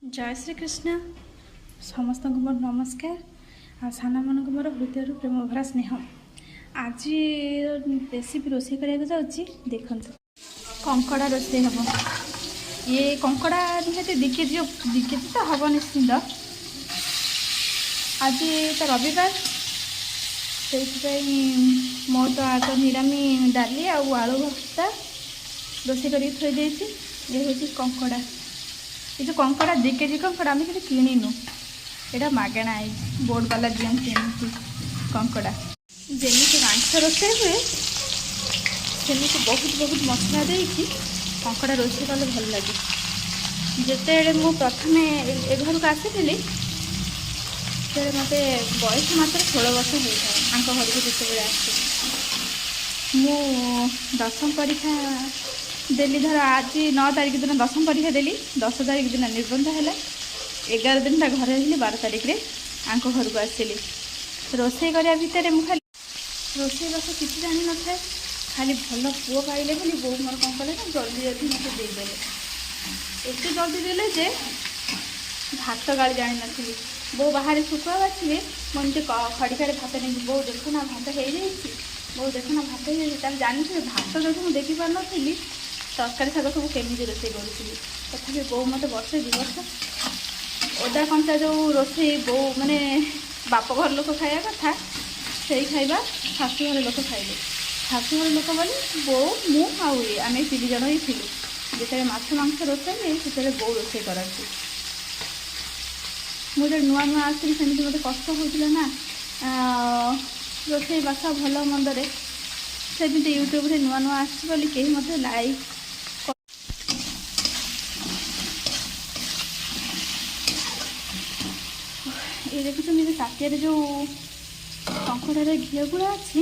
जय श्री कृष्ण समस्त मोर नमस्कार आ साना मन मोर हृदय प्रेम भरा स्नेह। आज रेसिपी रोषे करा जाऊँगी देखु कंकड़ा रोषे हम। ये कंकड़ा निहत दिखे तो हम निश्चिंत। आज तो रविवार से मो तो आग निरामी डाली आलू भर्ता रोषे कर थी देती। ये हूँ कंकड़ा। ये जो कंकड़ा 2 केजी कंकड़ा आम कि किणुनु यहाँ मगणा आई बोर्ड वाला दिखती कंकड़ा जमी मांस रोषे हुए सेमती बहुत बहुत मसला देकी कंकड़ा रोषे कले भल लगे। जिते मु प्रथम ए घर को आसी मत बयस मात्र 16 वर्ष होता है आंक घर को जिते आसी मु दशम परीक्षा देली। धर आज 9 तारिख दिन दशम परीक्षा देली। 10 तारिख दिन निबंध है 11 दिन घर रही 12 तारिख रे आंक घर को आसली। रोषे करिया भितर मु खाली रोषे बस किसी जानी न था खाली भल पुओ पाइले बोली बो मोर कौन कले ना जल्दी जल्दी मत देदेले। एत जल्दी देले जे भात गाड़ी जानी नी बो बाहर शुखुआ बाछिले मुझे खड़िकार भात नहीं बो देखो ना भात हो जाए बो देखो ना भात हो जाए जानी भात जो मुझे देखी पार नी तरकारी शाग सब केमी रोषे करी तथा बो मत वर्षे 2 वर्ष ओदा कंचा जो रोषे बो माने बाप घर लोक खाया कथा से खाइबा शाशु घर लोक खाइले। शाशु घर लोक बोले बो मु आउ आम 3 जन ही थी जिते माछ मांस रोषे हुए से बो रोषे करती। मुझे नुआ नुआ आसली सेमती मत कष्ट होता ना रोषे बासा भल मंदे सेमती यूट्यूब रे नुआ नुआ आसी बोली कहीं मत लाइक ये देखुच मेरे ताटिया जो कंकड़ार घी गुड़ा अच्छी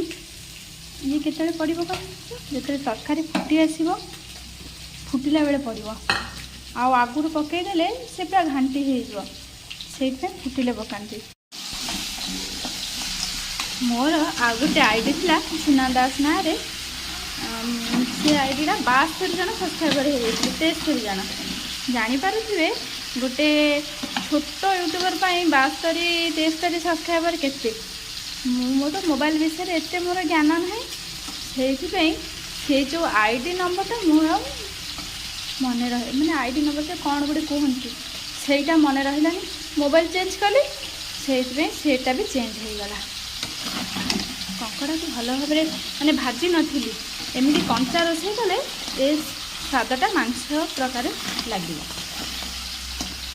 ये केतले पड़ो जो तरकारी फुटी आसो फुटिला बेले पड़ो आगुरी पकईदे से पूरा घाटी हो फुटिले पकाती। मोर आ गोटे आईडी थी सुना दास ना से आईडी 72 जन सब्सक्राइबर हो 73 जन जानीपे गोटे छोट यूट्यूबर 72 73 सब्सक्राइबर केते मो तो मोबाइल विषय में एत मोर ज्ञान ना से जो आईडी नंबरटा मोर मन रहे मैंने आईडी नंबर कौन गोटे कहती सेटा मन रहा मोबाइल चेंज कली सेटा भी चेंज हो गला। कंकड़ा को भल भाव माने भाजी नी एमती कंचा रोषे कले ए स्वादटा मांस प्रकार लगे।